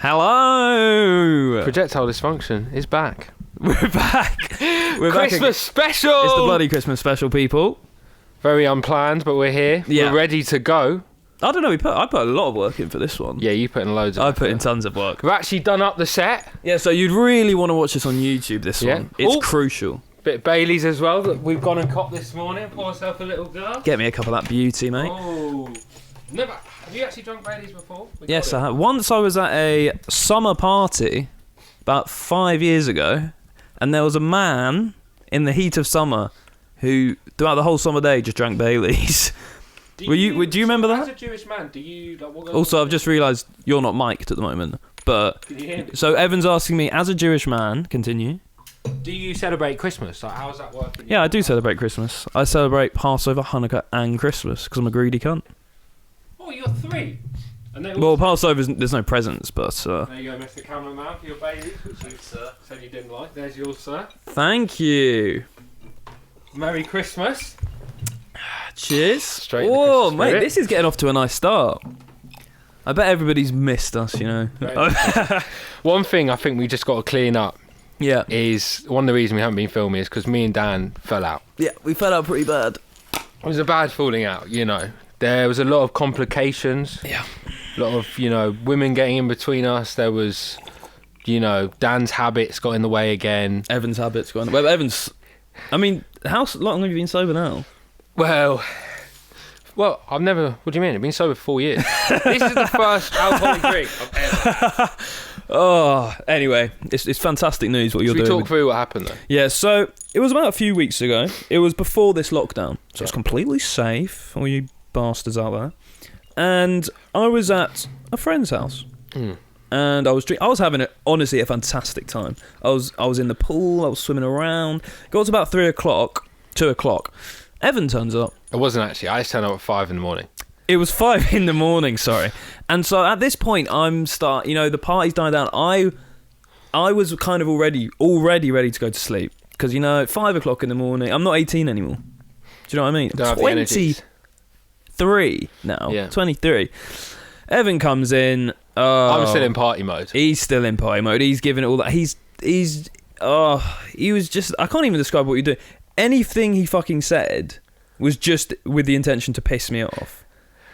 Hello! Projectile dysfunction is back. We're back. We're Christmas back special! It's the bloody Christmas special, people. Very unplanned, but we're here. Yeah. We're ready to go. I don't know, I put a lot of work in for this one. Yeah, you put in loads of I put in tons of work. We've actually done up the set. Yeah, so you'd really want to watch this on YouTube, this one. It's crucial. Bit of Bailey's as well that we've gone and copped this morning. Pour yourself a little glass. Get me a cup of that beauty, mate. Oh. Never. Have you actually drunk Bailey's before? Yes, I have. Once I was at a summer party about 5 years ago, and there was a man in the heat of summer who, throughout the whole summer day, just drank Bailey's. Do you remember that? As a Jewish man, do you... Also, I've just realised you're not mic'd at the moment. But Can you hear me? So Evan's asking me, as a Jewish man, continue. Do you celebrate Christmas? Like, how's that working? Yeah, I do celebrate Christmas. I celebrate Passover, Hanukkah, and Christmas because I'm a greedy cunt. Oh, you're three. And they all Well, Passover, there's no presents, but... There you go, Mr. Cameraman, for your Bailey's, which you said you didn't like. There's yours, sir. Thank you. Merry Christmas. Cheers. Straight in the Oh, Christmas mate, spirit. this is getting off to a nice start. I bet everybody's missed us, you know. One thing I think we just got to clean up Yeah. is one of the reasons we haven't been filming is because me and Dan fell out. Yeah, we fell out pretty bad. It was a bad falling out, you know. There was a lot of complications. Yeah. A lot of, you know, women getting in between us. There was, you know, Dan's habits got in the way again. Evan's habits going... Well, Evan's... I mean, how long have you been sober now? Well, I've never... What do you mean? I've been sober for 4 years. This is the first alcoholic drink I've ever... Oh, anyway, it's fantastic news what you're Should we doing. talk through what happened, though? Yeah, so it was about a few weeks ago. It was before this lockdown, so it's completely safe, all you bastards out there. And I was at a friend's house, and I was having honestly a fantastic time. I was in the pool, I was swimming around. Got to about 2 o'clock. Evan turns up. It wasn't actually. I just turned up at 5 in the morning. It was 5 in the morning, sorry. And so at this point, the party's dying down. I was kind of already ready to go to sleep. Because, you know, at 5 o'clock in the morning, I'm not 18 anymore. Do you know what I mean? Don't have the energies. 23 now. Yeah. 23. Evan comes in. I'm still in party mode. He's still in party mode. He's giving it all that. He was just... I can't even describe what you do. Anything he fucking said was just with the intention to piss me off.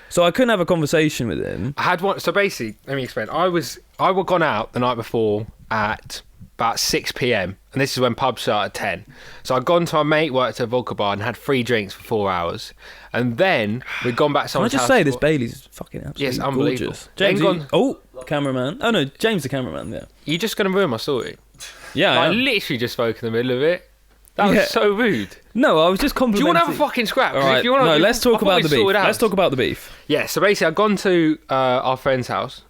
So I couldn't have a conversation with him. I had one. So basically, let me explain. I was gone out the night before at about 6 p.m. and this is when pubs start at 10. So I'd gone to my mate, worked at a vodka bar and had 3 drinks for 4 hours, and then we'd gone back to someone's house. Can I just say this Bailey's fucking absolutely unbelievable. gorgeous. James, cameraman. Oh no, James the cameraman. Yeah. You're just gonna ruin my story. Yeah, I literally just spoke in the middle of it. That was so rude. No, I was just complimenting. Do you want to have a fucking scrap? All right. Let's talk about the beef. Let's talk about the beef. Yeah, so basically I'd gone to our friend's house.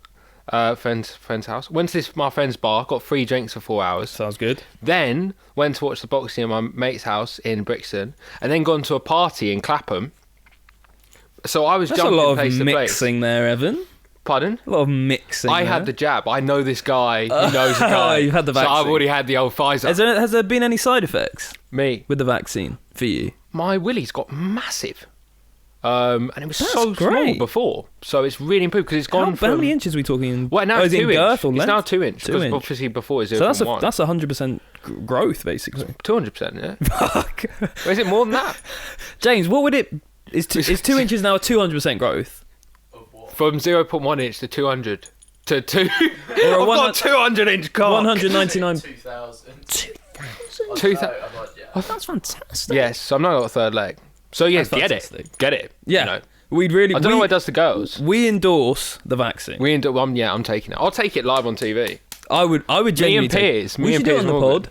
Friend's house. Went to my friend's bar, got 3 drinks for 4 hours. Sounds good. Then went to watch the boxing at my mate's house in Brixton, and then gone to a party in Clapham. So I was That's jumping a lot place of to place. mixing there, Evan. Pardon? A lot of mixing. I had the jab. I know this guy. He knows the guy. You've had the vaccine. So I've already had the old Pfizer. Has there been any side effects Me. with the vaccine for you? My willy's got massive. And it was so great. small before. So it's really improved because it's gone from... How many inches are we talking? Well, now it's 2 inch. Girth or It's length? now 2 inch. 2 Because inch. obviously before it was So 0.1. that's 100% growth, basically. 200%, yeah. Fuck. Or is it more than that? James, what would it... Is 2 inches now a 200% growth? From 0.1 inch to 200 to 2. Or I've got 200 inch cock. 199... 2,000. 2,000. Oh, that's fantastic. Yes, so I'm not got a third leg. So yes, That's get fantastic. it. Get it. Yeah. You know. We'd really... I don't know what it does to girls. We endorse the vaccine. I'm taking it. I'll take it live on TV. I would genuinely... Piers. We should do it on the pod.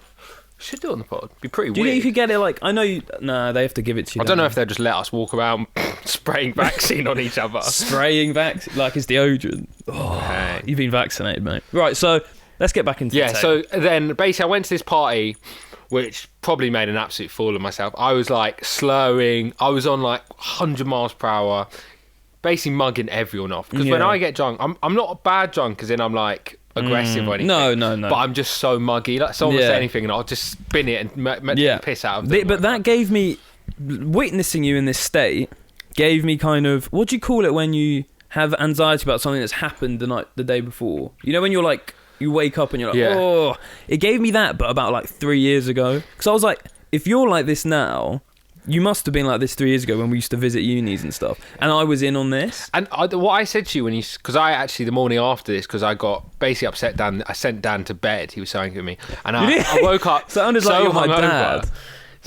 Should do it on the pod. Be pretty Do you weird. think you could get it like... I know you... Nah, they have to give it to you. I don't know if they'll just let us walk around spraying vaccine on each other. Spraying vaccine like it's deodorant. Oh, Hey. you've been vaccinated, mate. Right, so let's get back into Yeah, the so then basically I went to this party which probably made an absolute fool of myself. I was like slurring. I was on like 100 miles per hour, basically mugging everyone off. Because when I get drunk, I'm not a bad drunk as in I'm like aggressive or anything. No. But I'm just so muggy. Like someone will say anything and I'll just spin it and make the piss out of them. But that gave me... Witnessing you in this state gave me kind of... What do you call it when you have anxiety about something that's happened the day before. You know when you're like, you wake up and you're like, Yeah. oh, it gave me that, but about like 3 years ago. Because I was like, if you're like this now, you must have been like this 3 years ago when we used to visit unis and stuff. And I was in on this. And what I said to you because I actually, the morning after this, because I got basically upset Dan, I sent Dan to bed. He was so angry at me. And I woke up Sounded like you're my dad.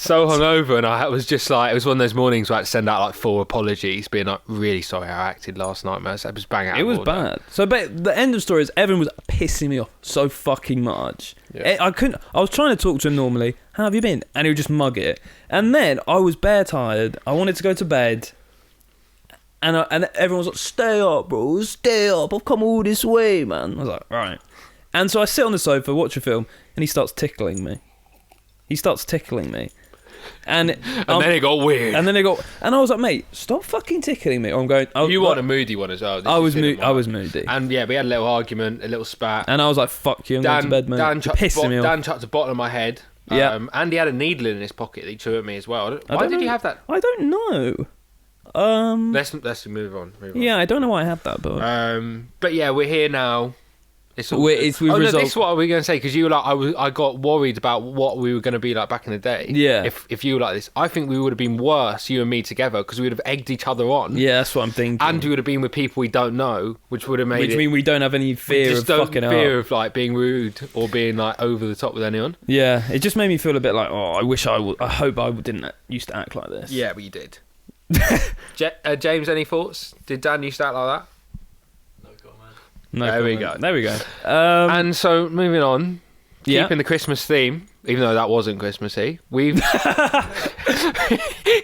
So hungover, and I was just like, it was one of those mornings where I had to send out like 4 apologies, being like, really sorry how I acted last night, man. I was banging out. It was bad. So, but the end of the story is Evan was pissing me off so fucking much. Yeah. I was trying to talk to him normally. How have you been? And he would just mug it. And then I was bare tired. I wanted to go to bed. And everyone was like, stay up, bro. Stay up. I've come all this way, man. I was like, right. And so I sit on the sofa, watch a film, and he starts tickling me. And then it got weird. And I was like, mate, stop fucking tickling me. Or I'm going. You want a moody one as well. I was moody. And yeah, we had a little argument, a little spat. And I was like, fuck you, I'm going to bed, man. Dan Dan chucked a bottle on my head. Yeah. And he had a needle in his pocket that he threw at me as well. Why did you have that? I don't know. Let's move on. Yeah, I don't know why I had that, but yeah, we're here now. This is what I was going to say, because you were like, I got worried about what we were going to be like back in the day. Yeah. If you were like this, I think we would have been worse, you and me together, because we would have egged each other on. Yeah, that's what I'm thinking. And we would have been with people we don't know, which would have made Which mean we don't have any fear of fucking up. Fear of like being rude or being like over the top with anyone. Yeah, it just made me feel a bit like, oh, I hope I didn't used to act like this. Yeah, but you did. James, any thoughts? Did Dan used to act like that? No there comment. we go. And so moving on, keeping the Christmas theme, even though that wasn't Christmassy, we've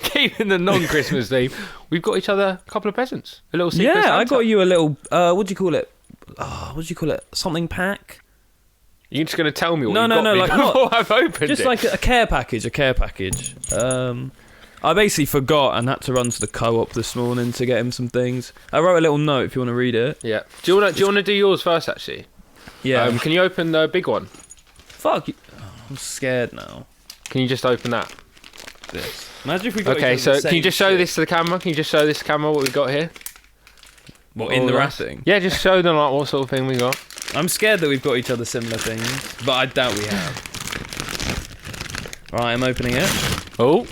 keeping the non-Christmas theme. We've got each other a couple of presents, a little secret Santa. I got you a little. What do you call it? What do you call it? Something pack. You're just going to tell me what No, like not. I've opened just it. like a care package. I basically forgot and had to run to the co-op this morning to get him some things. I wrote a little note if you want to read it. Yeah. Do you want to do yours first, actually? Yeah. Can you open the big one? Fuck you. Oh, I'm scared now. Can you just open that? This. Imagine if we got Okay, so can you just show this to the camera? Can you just show this camera what we got here? What, in the wrapping? Yeah, just show them like what sort of thing we got. I'm scared that we've got each other similar things, but I doubt we have. Right, I'm opening it. Oh.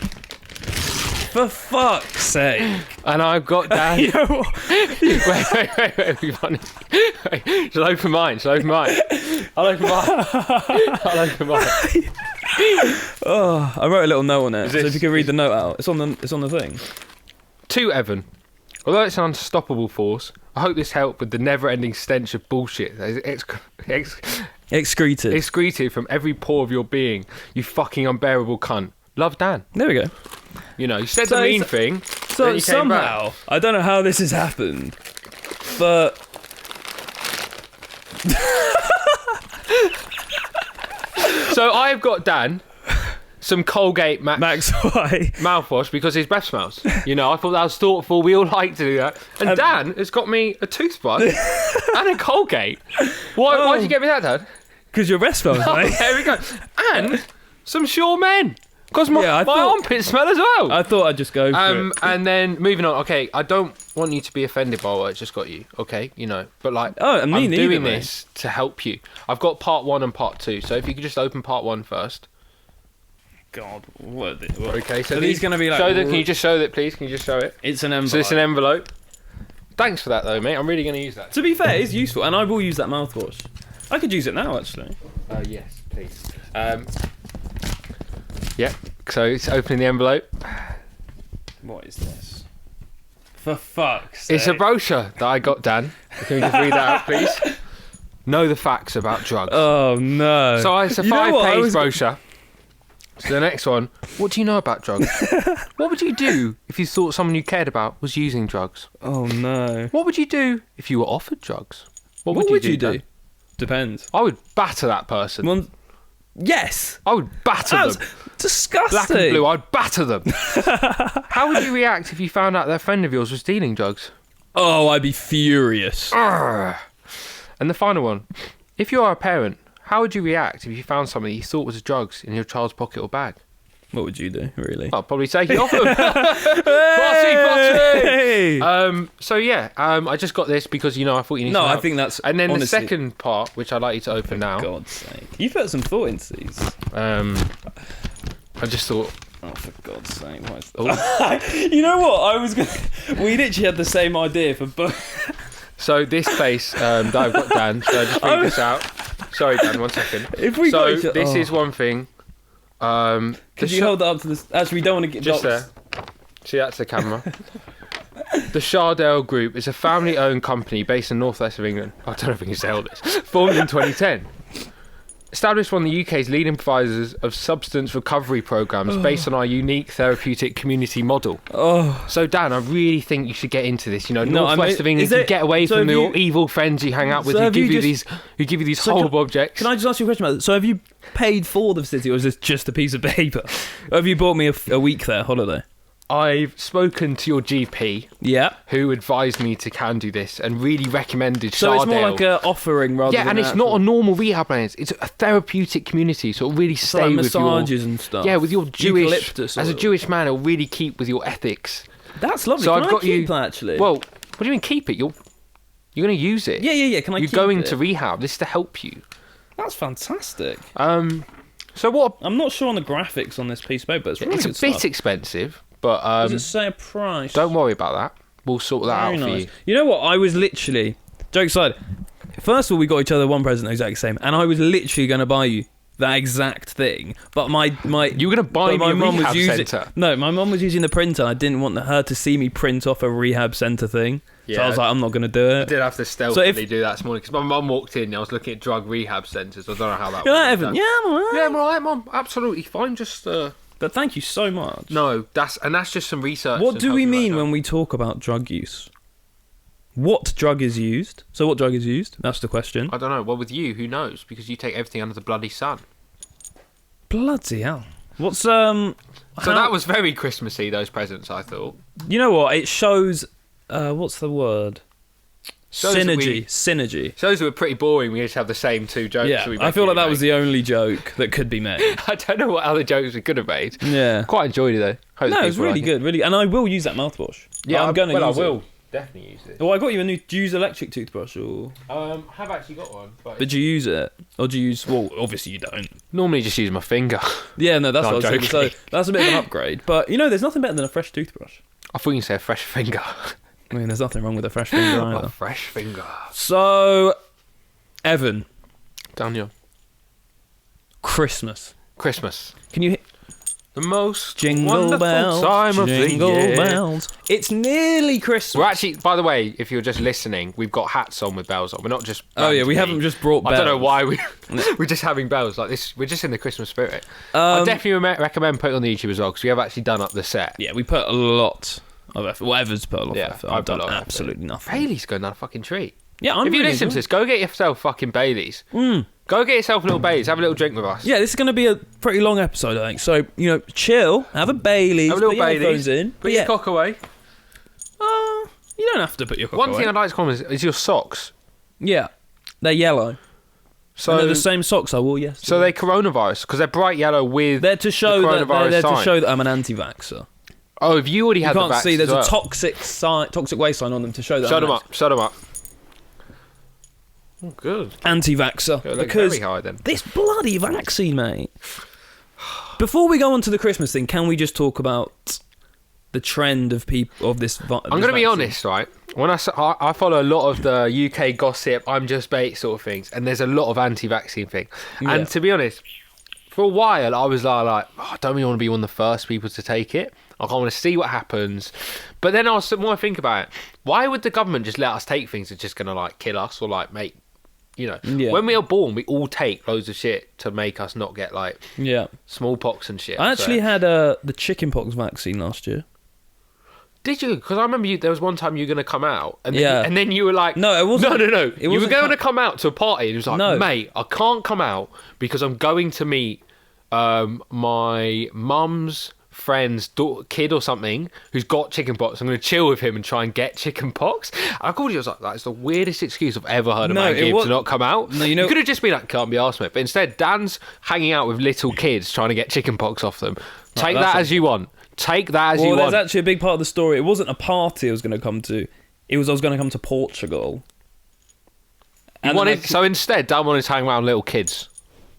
For fuck's sake. And I've got Dan. You know what? Wait. Be funny. Wait. Shall I open mine? I'll open mine. Oh, I wrote a little note on it. So if you can read the note out. It's on the thing. To Evan. Although it's an unstoppable force, I hope this helped with the never-ending stench of bullshit excreted from every pore of your being. You fucking unbearable cunt. Love, Dan. There we go. You know, you said the mean thing. So somehow, I don't know how this has happened, but so I've got Dan some Colgate Max White mouthwash because his breath smells. You know, I thought that was thoughtful. We all like to do that. And Dan has got me a toothbrush and a Colgate. Why did you get me that, Dad? Because your breath smells, mate. There we go. And some Sure Men. Because my armpits smell as well. I thought I'd just go for it. And then, moving on, okay, I don't want you to be offended by what I just got you, okay? You know, but like, I'm doing this to help you. I've got part 1 and part 2, so if you could just open part 1 first. God, what? Okay, so these going to be like... Can you just show that, please? Can you just show it? It's an envelope. So it's an envelope. Thanks for that, though, mate. I'm really going to use that. To be fair, it's useful, and I will use that mouthwash. I could use it now, actually. Yes, please. Yeah, so it's opening the envelope. What is this? For fuck's sake. It's a brochure that I got, Dan. Can we just read that out, please? Know the facts about drugs. Oh, no. So it's a 5-page brochure. So the next one, what do you know about drugs? What would you do if you thought someone you cared about was using drugs? Oh, no. What would you do if you were offered drugs? What would you do? Depends. I would batter that person. Yes! I would batter them. Disgusting. Black and blue, I'd batter them. How would you react if you found out that a friend of yours was dealing drugs? Oh, I'd be furious. Urgh. And the final one, if you are a parent, how would you react if you found something you thought was drugs in your child's pocket or bag? What would you do, really? I'll probably take it off them. Hey! Potty! So yeah, I just got this because I thought you need. No, some I help. think that's. And then honestly, the second part, which I'd like you to open now. For God's sake, you put some thought into these. I just thought. Oh, for God's sake! You know what? We literally had the same idea for both. So this place that I've got, Dan. So I just read this out. Sorry, Dan. 1 second. This is one thing. Could you hold that up to this? Actually, we don't want to get just there. See, that's the camera. The Shardale Group is a family-owned company based in northwest of England. I don't know if I can say all this. Formed in 2010. Established one of the UK's leading providers of substance recovery programs based on our unique therapeutic community model. So, Dan, I really think you should get into this. Northwest of England, to get away from your evil friends you hang out with who give you these horrible objects. Can I just ask you a question about this? So, have you paid for the city, or is this just a piece of paper? Or have you bought me a week there, holiday? I've spoken to your GP, yeah, who advised me to can do this and really recommended Shardale. So it's more like an offering rather than... Yeah, and it's not a normal rehab place. It's a therapeutic community, so it'll really stay like with massages and stuff. Yeah, with your Jewish... Eucalyptus as a Jewish man, it'll really keep with your ethics. That's lovely. So Can I've got keep that, actually? Well, what do you mean keep it? You're going to use it. Yeah. Can I keep it? You're going to rehab. This is to help you. That's fantastic. So what... I'm not sure on the graphics on this piece of paper. It's really It's good a bit stuff. Expensive. But does it say a price? Don't worry about that. We'll sort that out for you. You know what? I was literally... Joke aside. First of all, we got each other one present exactly the same. And I was literally going to buy you that exact thing. But my you were going to buy me a rehab centre? No, my mum was using the printer. I didn't want her to see me print off a rehab centre thing. Yeah. So I was like, I'm not going to do it. I did have to stealthily do that this morning because my mum walked in and I was looking at drug rehab centres. I don't know how that was. Evan? Yeah, I'm alright. Yeah, I'm alright, Mum. Absolutely fine. Just... But thank you so much. No, that's just some research. What do we mean when we talk about drug use? What drug is used? So what drug is used? That's the question. I don't know. Well, with you, who knows? Because you take everything under the bloody sun. Bloody hell. What's So that was very Christmassy, those presents, I thought. You know what? It shows what's the word? Synergy. Shows that we're pretty boring. We just have the same two jokes. Yeah, I feel like that was the only joke that could be made. I don't know what other jokes we could have made. Yeah, quite enjoyed it though. No, it was really good, really. And I will use that mouthwash. Yeah, I'm gonna. I will definitely use it. Well, I got you a new. Do you use electric toothbrush or? Have actually got one. But do you use it, or do you use? Well, obviously you don't. Normally, just use my finger. Yeah, no, that's what I was saying. So that's a bit of an upgrade. But there's nothing better than a fresh toothbrush. I thought you said a fresh finger. I mean, there's nothing wrong with a fresh finger either. A fresh finger. So, Evan. Daniel. Christmas. Can you hit the most jingle bells, time of the year? Jingle bells. It's nearly Christmas. We're actually, by the way, if you're just listening, we've got hats on with bells on. We're not just... Oh, yeah, we haven't just brought bells. I don't know why we're just having bells like this. We're just in the Christmas spirit. I definitely recommend putting it on the YouTube as well, because we have actually done up the set. Yeah, we put a lot of effort. Whatever's put a lot of effort. I've done absolutely nothing. Bailey's going down a fucking treat. Yeah, if you listen to this, go get yourself fucking Bailey's. Go get yourself a little Bailey's. Have a little drink with us. Yeah, this is going to be a pretty long episode, I think. So, chill. Have a Bailey's. Have a little Bailey's. Put your cock away. You don't have to put your cock away. One thing I'd like to comment is your socks. Yeah, they're yellow. So they're the same socks I wore yesterday. So they're coronavirus because they're bright yellow with. They're to show that I'm an anti-vaxxer. Oh, if you already had the vax, you can't see. There's a toxic waste sign on them to show that. Shut them up. Oh, good. Anti-vaxxer. Because very high, then. This bloody vaccine, mate. Before we go on to the Christmas thing, can we just talk about the trend of people of this? I'm going to be honest, right? When I follow a lot of the UK gossip, I'm just bait sort of things, and there's a lot of anti-vaccine thing. Yeah. And to be honest, for a while I was like, I don't really want to be one of the first people to take it. I want to see what happens. But then the more I think about it, why would the government just let us take things that's just going to kill us or make, when we are born, we all take loads of shit to make us not get smallpox and shit. I actually had the chickenpox vaccine last year. Did you? Because I remember there was one time you were going to come out, and then you were like, "No, it wasn't. No. You were going to come out to a party, and it was like, no. Mate, I can't come out because I'm going to meet my mum's friend's kid or something who's got chickenpox. I'm going to chill with him and try and get chickenpox. I called you. I was like, that's the weirdest excuse I've ever heard a man give to not come out. No, you could have just been like, can't be arsed, mate. But instead, Dan's hanging out with little kids trying to get chickenpox off them. Take that as you want. Take that as you want. Well, there's actually a big part of the story. It wasn't a party I was going to come to. I was going to come to Portugal. So instead, Dan wanted to hang around little kids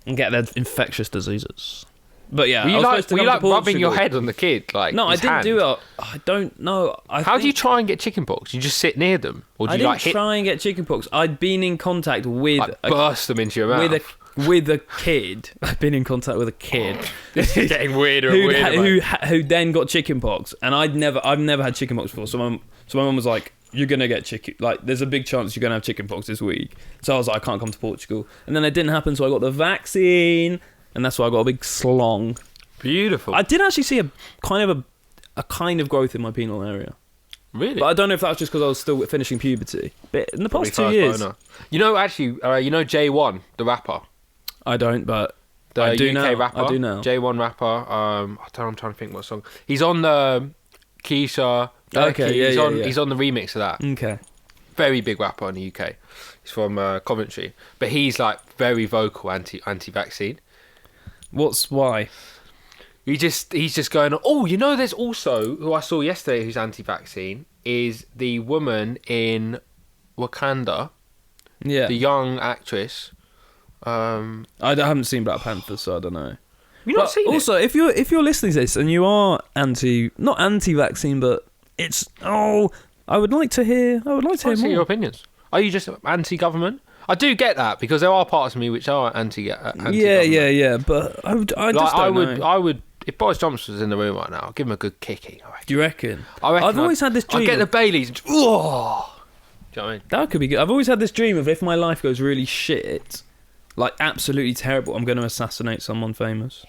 and get their infectious diseases. But yeah, were you like rubbing your head on the kid? Like, no, I didn't hand? do it. I don't know. How do you try and get chickenpox? You just sit near them, or do you I didn't try and get chickenpox. I'd been in contact with burst them into your mouth with a kid. I've been in contact with a kid. This is getting weirder and weirder. Who then got chickenpox, and I've never had chickenpox before. So my mum was like, "You're gonna get chicken. Like, there's a big chance you're gonna have chickenpox this week." So I was like, "I can't come to Portugal," and then it didn't happen. So I got the vaccine, and that's why I got a big slong. Beautiful. I did actually see a kind of growth in my penile area. Really? But I don't know if that's just because I was still finishing puberty. But in the past 2 years, you know, actually, J1, the rapper. I don't, but the I do UK now. rapper. I do now. J1 rapper. I'm trying to think what song. He's on the Keisha. Okay, He's on the remix of that. Okay. Very big rapper in the UK. He's from Coventry, but he's like very vocal anti-vaccine. Why? He's just going, oh, you know, there's also, who I saw yesterday who's anti-vaccine, is the woman in Wakanda. Yeah. The young actress. I haven't seen Black Panther, so I don't know. You've not seen also, it? if you're listening to this and you are not anti-vaccine, but it's, I would like to hear more. Your opinions. Are you just anti-government? I do get that, because there are parts of me which are anti-government. Yeah, but I would. If Boris Johnson was in the room right now, I'd give him a good kicking. Do you reckon? I've always had this dream. I'd get the Baileys. Do you know what I mean? That could be good. I've always had this dream of if my life goes really shit, like absolutely terrible, I'm going to assassinate someone famous.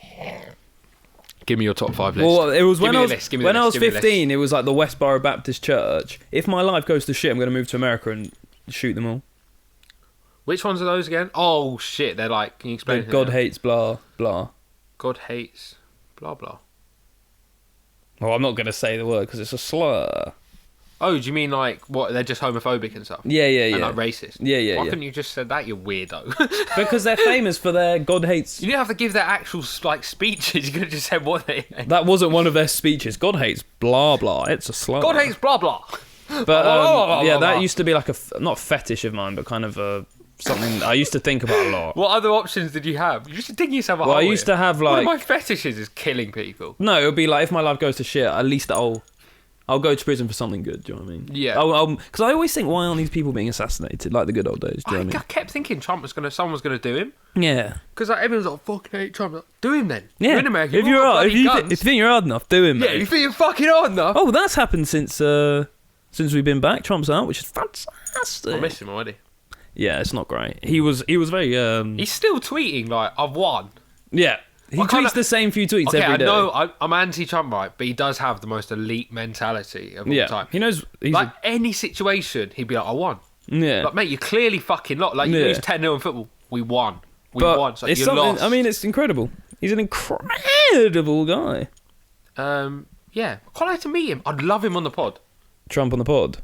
Give me your top 5 list. Well, it was when I was 15. List. It was like the Westboro Baptist Church. If my life goes to shit, I'm going to move to America and shoot them all. Which ones are those again? Oh shit! They're like, can you explain? God hates blah blah. God hates blah blah. Well, I'm not going to say the word because it's a slur. Oh, do you mean like what? They're just homophobic and stuff. Yeah. And like racist. Yeah. Why couldn't you just said that, you weirdo? Because they're famous for their God hates. You didn't have to give their actual like speeches. You could have just said what they. That wasn't one of their speeches. God hates blah blah. It's a slur. God hates blah blah. But that used to be like not a fetish of mine, but kind of something I used to think about a lot. What other options did you have? You used to dig yourself up. Well, I used to have like... One of my fetishes is killing people. No, it would be like if my life goes to shit, at least I'll go to prison for something good, do you know what I mean? Yeah. Because I always think, why aren't these people being assassinated like the good old days, do you know what I mean? I kept thinking someone was going to do him. Yeah. Because like, everyone's like, fucking hate Trump. Like, do him then. Yeah. You're in America. If you think you're hard enough, do him, mate. Yeah, you think you're fucking hard enough. Oh, that's happened since we've been back. Trump's out, which is fantastic. I miss him already. Yeah, it's not great. He was very... He's still tweeting, like, I've won. Yeah. He tweets the same few tweets every day. I know I'm anti-Trump, right, but he does have the most elite mentality of all time. He knows... any situation, he'd be like, I won. Yeah. Like, mate, you clearly fucking lost. Like, you lose 10-0 in football. We won. We won. It's like, you lost. I mean, it's incredible. He's an incredible guy. Yeah. I'd quite like to meet him. I'd love him on the pod. Trump on the pod?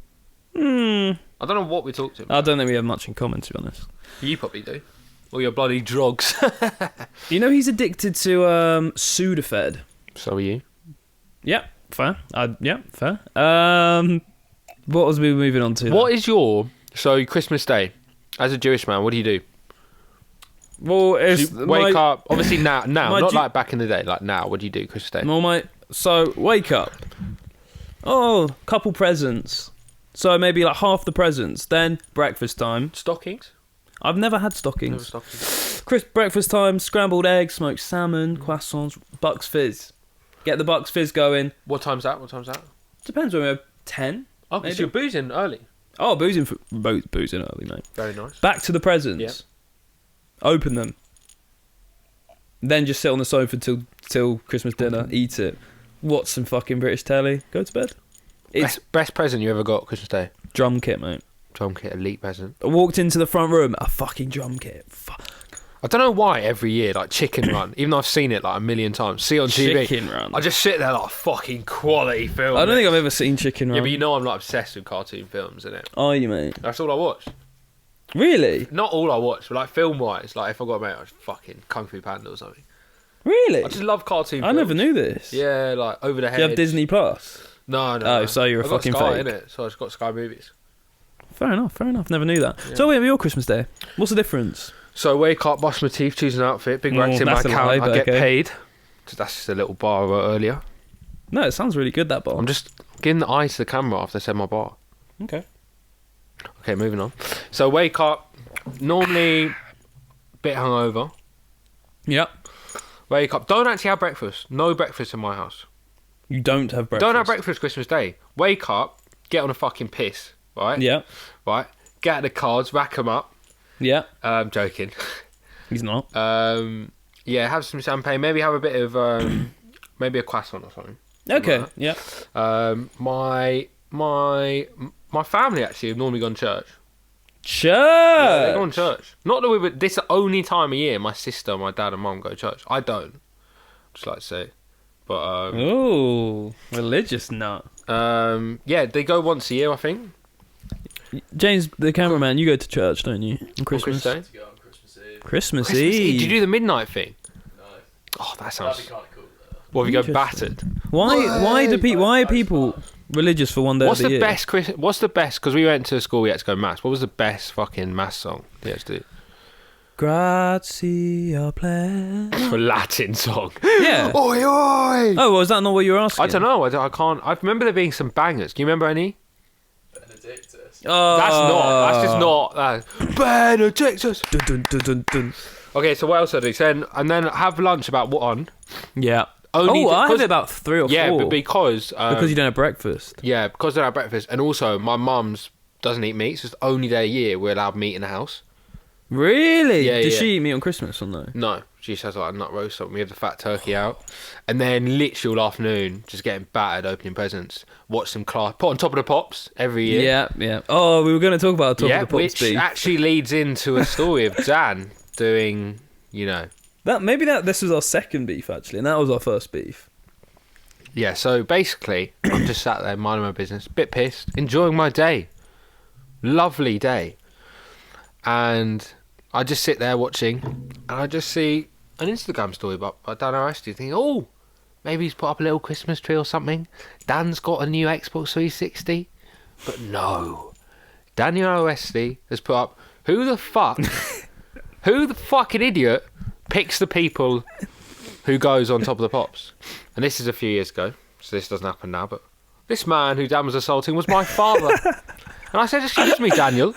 I don't know what we talked to him about. I don't think we have much in common, to be honest. You probably do. All your bloody drugs. You know he's addicted to Sudafed. So are you. Yeah, fair. Fair. What was we moving on to? What is so Christmas Day, as a Jewish man, what do you do? Well, it's... wake up, obviously now, not like back in the day, like now, what do you do Christmas Day? Well, so, wake up. Couple presents. So maybe like half the presents. Then breakfast time. Stockings? I've never had stockings. Breakfast time, scrambled eggs, smoked salmon, croissants, Bucks Fizz. Get the Bucks Fizz going. What time's that? Depends when we're 10. Oh, because you're boozing early. Oh, boozing early, mate. Very nice. Back to the presents. Yeah. Open them. Then just sit on the sofa till Christmas dinner, eat it. Watch some fucking British telly, go to bed. It's best present you ever got Christmas Day? Drum kit, mate. Drum kit, elite present. I walked into the front room, a fucking drum kit. I don't know why every year, like Chicken Run, even though I've seen it like a million times, see it on TV. Chicken Run. I just sit there like fucking quality film. I don't think I've ever seen Chicken Run. Yeah, but you know I'm like obsessed with cartoon films, innit? Are you, mate? That's all I watch. Really? Not all I watch, but like film-wise, like if I got a mate, I was fucking Kung Fu Panda or something. Really? I just love cartoon I films. never knew this. Yeah, like over the head. Do you have Disney Plus? No. Oh, so you're a I've fucking got Sky, fake. innit? So I've just got Sky Movies. Fair enough. Never knew that. Yeah. So wait, your Christmas day. What's the difference? So wake up, brush my teeth, choose an outfit, big racks in my that's a account, lie, I but get okay. paid. So that's just a little bar I wrote earlier. No, it sounds really good, that bar. I'm just giving the eye to the camera after I said my bar. Okay. Okay, moving on. So wake up, normally bit hungover. Yep. Wake up, don't actually have breakfast. No breakfast in my house. You don't have breakfast. Don't have breakfast Christmas Day. Wake up, get on a fucking piss, right? Yeah. Right? Get out the cards, rack them up. Yeah. I'm joking. He's not. Yeah, have some champagne. Maybe have a bit of maybe a croissant or something. Okay. Like Yeah. my family actually have normally gone to church. Church. Yeah, they go to church. Not that we would. This is the only time of year my sister, my dad, and mum go to church. I don't. Just like to say, but Oh, religious nut. yeah, they go once a year, I think. James, the cameraman, you go to church, don't you? On Christmas. On Christmas Day. To go on Christmas Eve. Christmas Christmas Eve. Eve. Do you do the midnight thing? No. Oh, that That'd sounds. be kind of cool though. Well, if you go Interesting. battered. Why are people religious for one day What's of the the year? best Chris? What's the best? Because we went to school, we had to go mass. What was the best fucking mass song you had to do? Grazie plena. For Latin song. Yeah. Oi oi! Oh, was that not what you were asking? I don't know. I can't. I remember there being some bangers. Can you remember any? Benedictus. Oh, That's just not. Benedictus. Dun, dun, dun, dun, dun. Okay, so what else did he say? And then have lunch about what on? Yeah. Only I because- have about 3 or 4. Yeah, but because because you don't have breakfast. yeah, because they don't have breakfast, and also my mum's doesn't eat meat. So it's the only day a year we're allowed meat in the house. Really? Yeah, Did yeah. she eat meat on Christmas or no? No, she just has like a nut roast. Something. We have the fat turkey out, and then literally all afternoon just getting battered, opening presents, watch some class, put on Top of the Pops every year. Yeah, yeah. Oh, we were going to talk about Top Yeah, of the Pops which beef. actually leads into a story of Dan doing, you know. This was our second beef actually, and that was our first beef. Yeah, so basically, I'm just sat there minding my business, bit pissed, enjoying my day. Lovely day. And I just sit there watching, and I just see an Instagram story about Dan Aresti, thinking, oh, maybe he's put up a little Christmas tree or something. Dan's got a new Xbox 360. But no. Daniel Aresti has put up, who the fucking idiot picks the people who goes on Top of the Pops? And this is a few years ago, so this doesn't happen now, but this man who Dan was assaulting was my father. And I said, excuse me, Daniel,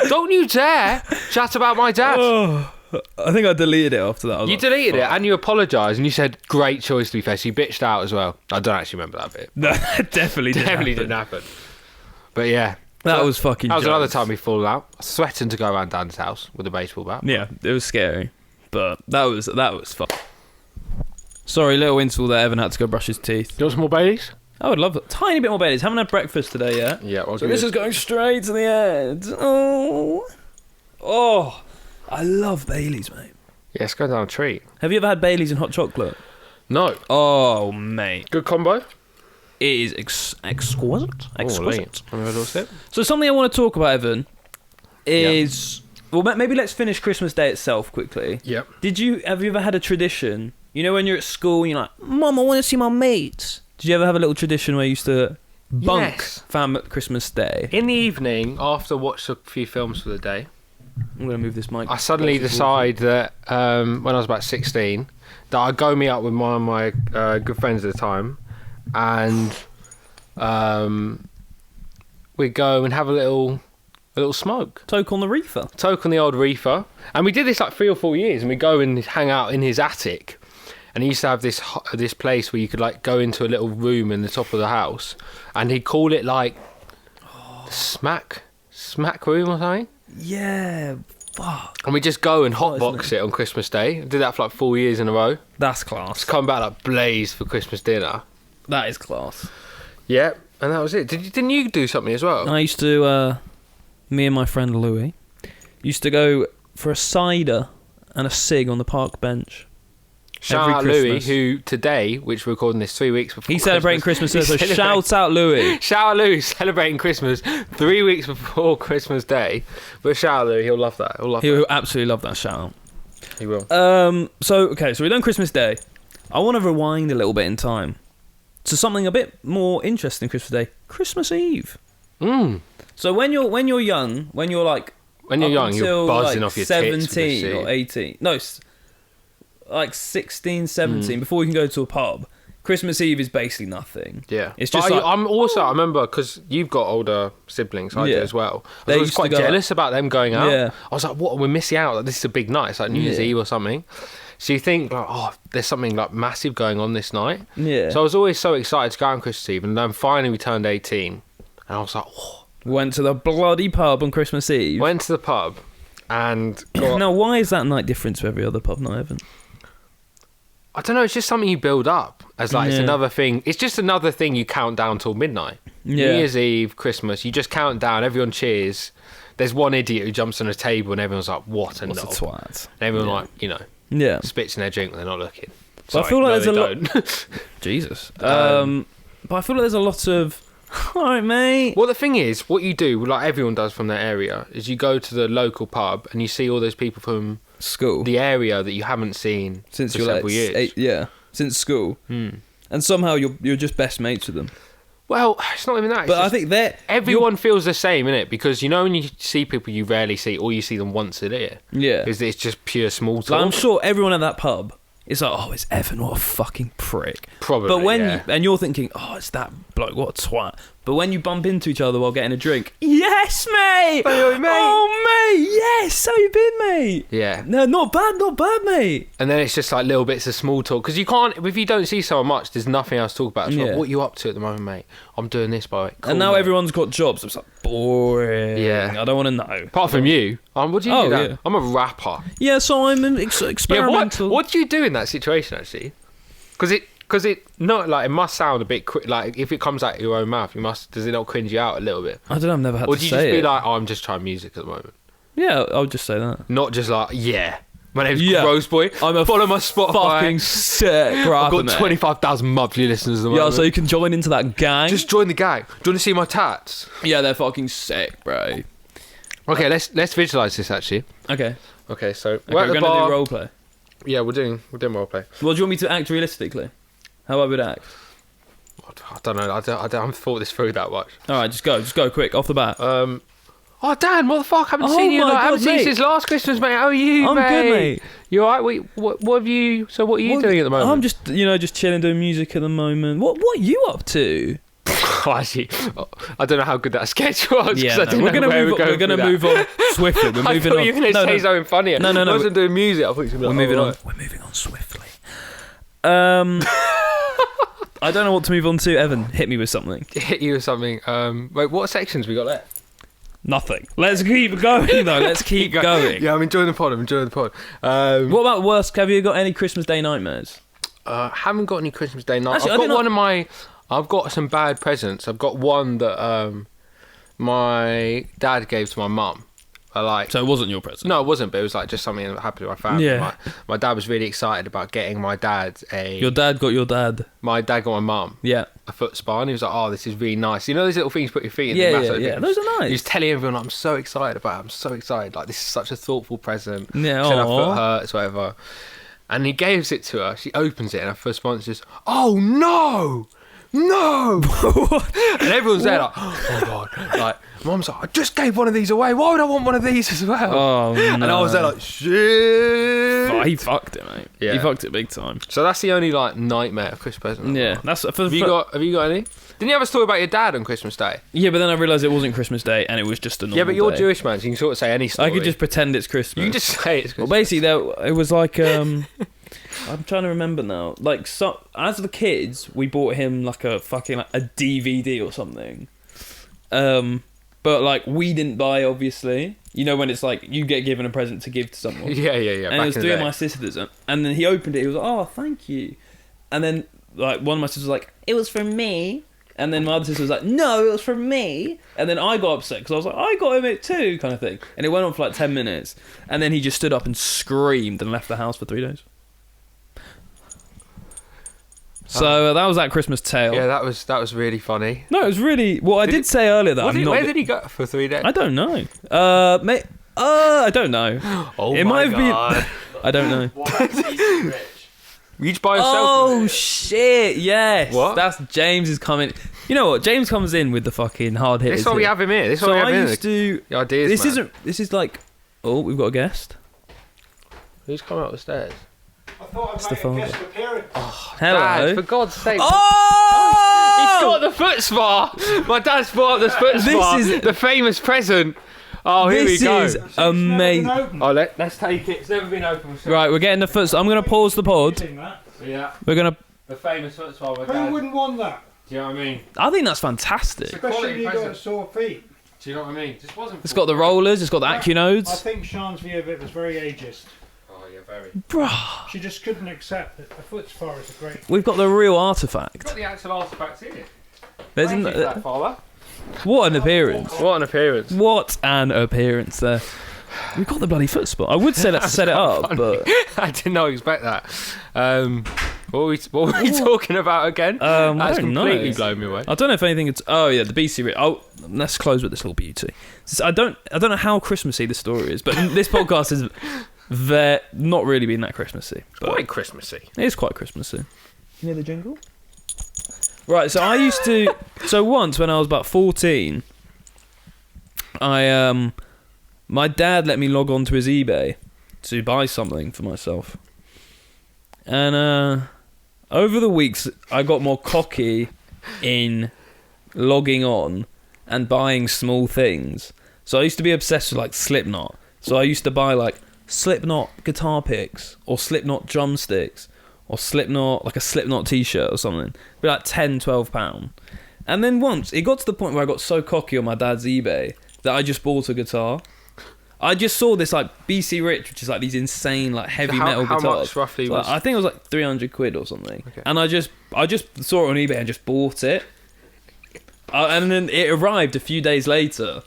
don't you dare chat about my dad. Oh, I think I deleted it after that. I was You like, deleted it fuck. and you apologised and you said, great choice to be fair. So you bitched out as well. I don't actually remember that bit. No, that definitely Didn't happen. But yeah. That So was fucking That was another jokes. time we fallen out. I was sweating to go around Dan's house with a baseball bat. Yeah, it was scary, but that was fun. Sorry, little interval there. Evan had to go brush his teeth. Do you want some more Baileys? I would love a tiny bit more Baileys. Haven't had breakfast today yet. Yeah, well, So this is going straight to the end. Oh, I love Baileys, mate. Yeah, it's going down a treat. Have you ever had Baileys and hot chocolate? No. Oh, mate, Good combo. it is exquisite. Exquisite. Have a little sip? So something I want to talk about, Evan, is well, maybe let's finish Christmas Day itself quickly. Yep. Have you ever had a tradition? You know, when you're at school, and you're like, Mum, I want to see my mates. Did you ever have a little tradition where you used to bunk Yes. fam at Christmas Day? In the evening, after watched a few films for the day, I'm gonna move this mic. I suddenly decide that when I was about 16, that I'd go meet up with one of my good friends at the time, and we'd go and have a little smoke. Toke on the reefer. Toke on the old reefer. And we did this like 3 or 4 years, and we'd go and hang out in his attic. And he used to have this place where you could like go into a little room in the top of the house, and he'd call it like smack room or something. Yeah, fuck. And we just go and Oh, isn't hotbox it on Christmas Day. Did that for like 4 years in a row. That's class. Come back like blazed for Christmas dinner. That is class. Yeah, and that was it. Didn't you do something as well? I used to, me and my friend Louis, used to go for a cider and a cig on the park bench. Shout every out Louis, Christmas. who today, which we're recording this 3 weeks before He's celebrating Christmas, so He's shout out Louis. Shout out Louis, celebrating Christmas 3 weeks before Christmas Day. But shout out Louis, he'll love that. He'll absolutely love that shout out. He will. So we've done Christmas Day. I want to rewind a little bit in time to something a bit more interesting. Christmas Day, Christmas Eve. So when you're young, when you're like you're buzzing off your 17 or 18. No, like 16, 17. Before you can go to a pub, Christmas Eve is basically nothing. Yeah, it's just. I remember because you've got older siblings. I do as well. I was quite jealous about them going out. Yeah. I was like, "What? We're missing out. Like, this is a big night. It's like New Year's Eve or something." So you think like, "Oh, there's something like massive going on this night." Yeah. So I was always so excited to go out on Christmas Eve, and then finally we turned 18, and I was like, "Oh." Went to the bloody pub on Christmas Eve. Went to the pub, and now why is that night different to every other pub night, Evan? I don't know. It's just something you build up as like it's another thing. It's just another thing you count down till midnight. Yeah. New Year's Eve, Christmas. You just count down. Everyone cheers. There's one idiot who jumps on a table and everyone's like, "What a knob!" What's a twat? And everyone Yeah. spits in their drink when they're not looking. But I feel like there's a lot. lot. Jesus. But I feel like there's a lot of. All right, mate. Well, the thing is, what you do, like everyone does from their area, is you go to the local pub and you see all those people from School. the area that you haven't seen Since for you're several like years. since school. And somehow you're just best mates with them. Well, it's not even that. But I think everyone feels the same, innit? Because you know when you see people you rarely see, or you see them once a year. Yeah. Because it's just pure small talk. Like, I'm sure everyone at that pub is like, oh, it's Evan, what a fucking prick. Probably, But when yeah. you're thinking, oh, it's that bloke, what a twat. But when you bump into each other while getting a drink, yes, mate! Hey, mate! Oh, mate, yes! How you been, mate? Yeah. No, not bad, mate. And then it's just like little bits of small talk. Because you can't, if you don't see someone much, there's nothing else to talk about. It's like, what are you up to at the moment, mate? I'm doing this, by cool, and now mate. everyone's got jobs. It's like, boring. Yeah. I don't want to know. Apart from you. What do you do? Yeah. I'm a rapper. Yeah, so I'm an experimental. Yeah, what do you do in that situation, actually? Because it not like it must sound a bit like if it comes out of your own mouth, does it not cringe you out a little bit? I don't know, I've never had Or to do you say just be it. like, oh, I'm just trying music at the moment? Yeah, I'll just say that. Not just like, yeah, my name's Yeah. Rose Boy. I'm a follow my Spotify. Fucking sick rapper, I've got mate. 25,000 monthly listeners at the moment. Yeah, so you can join into that gang. Just join the gang. Do you want to see my tats? Yeah, they're fucking sick, bro. Okay, let's visualize this actually. Okay. Okay, so Okay, we're at we're the gonna bar. do roleplay. Yeah, we're doing roleplay. Well, do you want me to act realistically? How I would act? I don't know. I haven't thought this through that much. All right, just go quick off the bat. Oh, Dan, what the fuck? Haven't Oh seen you. my I haven't God, seen you mate. since last Christmas, mate. How are you, I'm mate? good, mate. You alright? Wait, what have you? So what are you doing at the moment? I'm just just chilling, doing music at the moment. What are you up to? Actually, I don't know how good that sketch was. 'cause Yeah, I didn't we're know gonna where move. We're gonna through move on swiftly. We're that. I moving thought on. you were going to say something funnier. No. I wasn't doing music. I thought you were We're like, moving on. right. We're moving on swiftly. I don't know what to move on to. Evan, hit me with something. Hit you with something. Wait, what sections we got left? Nothing. Let's keep going though. Let's keep going. Yeah, I'm enjoying the pod. What about worst? Have you got any Christmas Day nightmares? Haven't got any Christmas Day night. Actually, I I've did got not- one of my. I've got some bad presents. I've got one that my dad gave to my mum. So it wasn't your present. No, it wasn't, but it was like just something that happened to my family. Yeah. My dad was really excited about getting my dad Your dad got your dad. My dad got my mum Yeah. a foot spa, and he was like, "Oh, this is really nice." You know those little things you put your feet in. Yeah, the massage yeah. things? Those are nice. He was telling everyone, "I'm so excited about it. I'm so excited. Like this is such a thoughtful present. Yeah, Said her aw. foot hurts, whatever." And he gives it to her. She opens it, and her first response is, "Oh no!" No! And everyone's there like, oh god. Like, mum's like, I just gave one of these away. Why would I want one of these as well? Oh, no. And I was there like, shit. Oh, he fucked it, mate. Yeah. He fucked it big time. So that's the only like nightmare of Christmas present. Yeah, that's Have you got any? Didn't you have a story about your dad on Christmas Day? Yeah, but then I realised it wasn't Christmas Day and it was just a normal Yeah, but you're day. Jewish, man, so you can sort of say any story. I could just pretend it's Christmas. You can just say it's Well, Christmas. basically, it was like I'm trying to remember now. Like, so as the kids, we bought him like a fucking a DVD or something. But like we didn't buy, obviously. You know when it's like you get given a present to give to someone. Yeah. And it was three of my sisters, and then he opened it. He was like, "Oh, thank you." And then like one of my sisters was like, "It was for me." And then my other sister was like, no, it was from me. And then I got upset because I was like, I got him it too, kind of thing. And it went on for like 10 minutes. And then he just stood up and screamed and left the house for 3 days. So that was that Christmas tale. Yeah, that was really funny. No, it was really... Well, I did say earlier that where did he go for 3 days? I don't know. I don't know. Oh it my might God. have been... I don't know. What about DC Rich? Each by himself. Oh, shit, yes. What? That's James's comment. You know what? James comes in with the fucking hard hitters. This is why we here. have him here. This is So why we have I him used here. to... The ideas, This man. isn't... This is like... Oh, we've got a guest. Who's coming up the stairs? I thought I'd Stefan. make a guest appearance. Hello. Dad, for God's sake. Oh! He's got the foot spa. My dad's brought up the foot spa. is- the famous present. Oh, here This we go. is amazing. Oh, let's take it. It's never been open before. Right, we're getting the foot... I'm going to pause the pod. Yeah. We're going to... The famous foot spa. My Who dad. wouldn't want that? Do you know what I mean? I think that's fantastic. Especially if you've got present. sore feet. Do you know what I mean? Just wasn't. It's got the rollers, it's got the I AccuNodes. think Sean's view of it was very ageist. Oh yeah, very. Bruh, She just couldn't accept that a foot spa is a great... we've got the real artifact. Got the actual artifacts in it. There's Thank you for that, an, Father. what an appearance. What an appearance. What an appearance there. We've got the bloody foot spot. I would say let's set it up, but... I did not expect that. What were we talking about again? I That's don't completely know. blown me away. I don't know if anything... Oh, yeah, the BC... Oh, let's close with this little beauty. I don't know how Christmassy this story is, but this podcast is not really been that Christmassy. But Quite Christmassy. it is quite Christmassy. You hear the jingle? Right, so I used to... So once, when I was about 14, my dad let me log on to his eBay to buy something for myself. And over the weeks, I got more cocky in logging on and buying small things. So I used to be obsessed with like Slipknot. So I used to buy like Slipknot guitar picks or Slipknot drumsticks or Slipknot, like a Slipknot t-shirt or something. It'd be like £10-12. And then once, it got to the point where I got so cocky on my dad's eBay that I just bought a guitar. I just saw this like BC Rich, which is like these insane like heavy metal how guitars. much roughly So, was? I think it was like 300 quid or something. Okay. And I just saw it on eBay and just bought it. And then it arrived a few days later,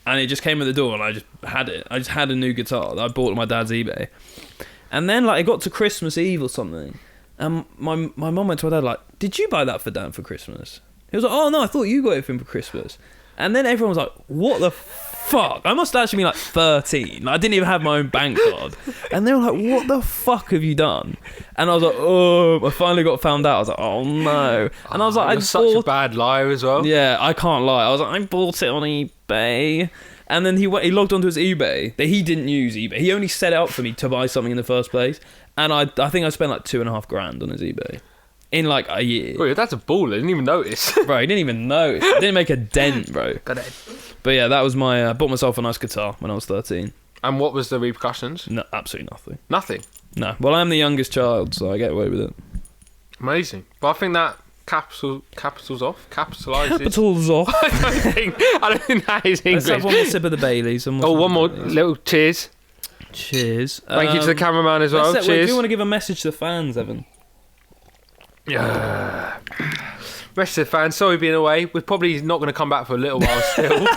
and it just came at the door, and I just had it. I just had a new guitar that I bought on my dad's eBay. And then like it got to Christmas Eve or something, and my mum went to my dad like, "Did you buy that for Dan for Christmas?" He was like, "Oh no, I thought you got it for him for Christmas." And then everyone was like, "What the fuck?" I must have actually been like 13. I didn't even have my own bank card. And they were like, "What the fuck have you done?" And I was like, "Oh," I finally got found out. I was like, "Oh no." And I was like, You're "I such a bought..." bad liar as well. Yeah, I can't lie. I was like, "I bought it on eBay." And then he logged onto his eBay that he didn't use eBay. He only set it up for me to buy something in the first place. And I think I spent like $2,500 on his eBay in like a year. Oh, yeah, that's a baller. I didn't even notice. Bro, he didn't even know. It didn't make a dent, bro. But yeah, that was my... I bought myself a nice guitar when I was 13. And what was the repercussions? No, absolutely nothing. Nothing. No. Well, I'm the youngest child, so I get away with it. Amazing. But I think that capitalizes. Capitals off. I don't think that is Let's English. have one more sip of the Baileys. One more little cheers. Cheers. Thank you to the cameraman as well. Do Cheers. you want to give a message to the fans, Evan? Yeah. Rest of the fans, sorry being away. We're probably not going to come back for a little while still.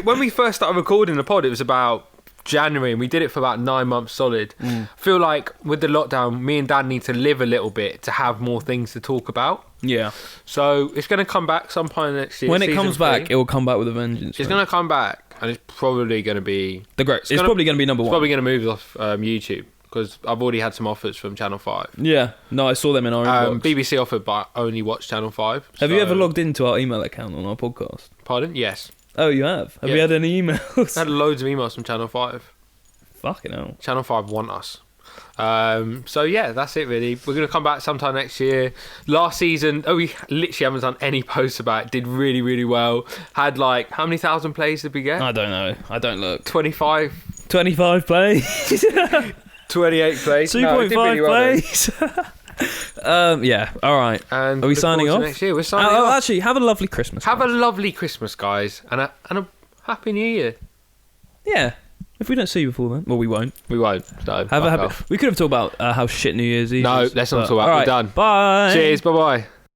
When we first started recording the pod, it was about January, and we did it for about 9 months solid. I feel like with the lockdown, me and Dad need to live a little bit to have more things to talk about. Yeah. So it's going to come back sometime next year. When it season comes 3. back, it will come back with a vengeance. It's going to come back, and it's probably going to be... It's probably going to be number It's one. probably going to move off YouTube, because I've already had some offers from Channel 5. Yeah. No, I saw them in our inbox. BBC offered, but I only watch Channel 5. Have you so- ever logged into our email account on our podcast? Pardon? Yes. Oh, you have? Have Yeah. you had any emails? I had loads of emails from Channel 5. Fucking hell. Channel 5 want us. So yeah, that's it really. We're going to come back sometime next year. Last season, we literally haven't done any posts about it. Did really, really well. Had like, how many thousand plays did we get? I don't know. I don't look. 25, 25 plays. 28 plays. 2.5 No, it did really well then. plays. Yeah, alright. And Are we look signing forward to off? Next year. We're signing Oh, off. actually, have a lovely Christmas. Have a guys. lovely Christmas, guys. And a happy New Year. Yeah. If we don't see you before then. Well, we won't. We won't. So Have a fuck happy... off. We could have talked about how shit New Year's Eve No, is, let's not but- talk about it. We're alright, done. Bye. Cheers. Bye-bye.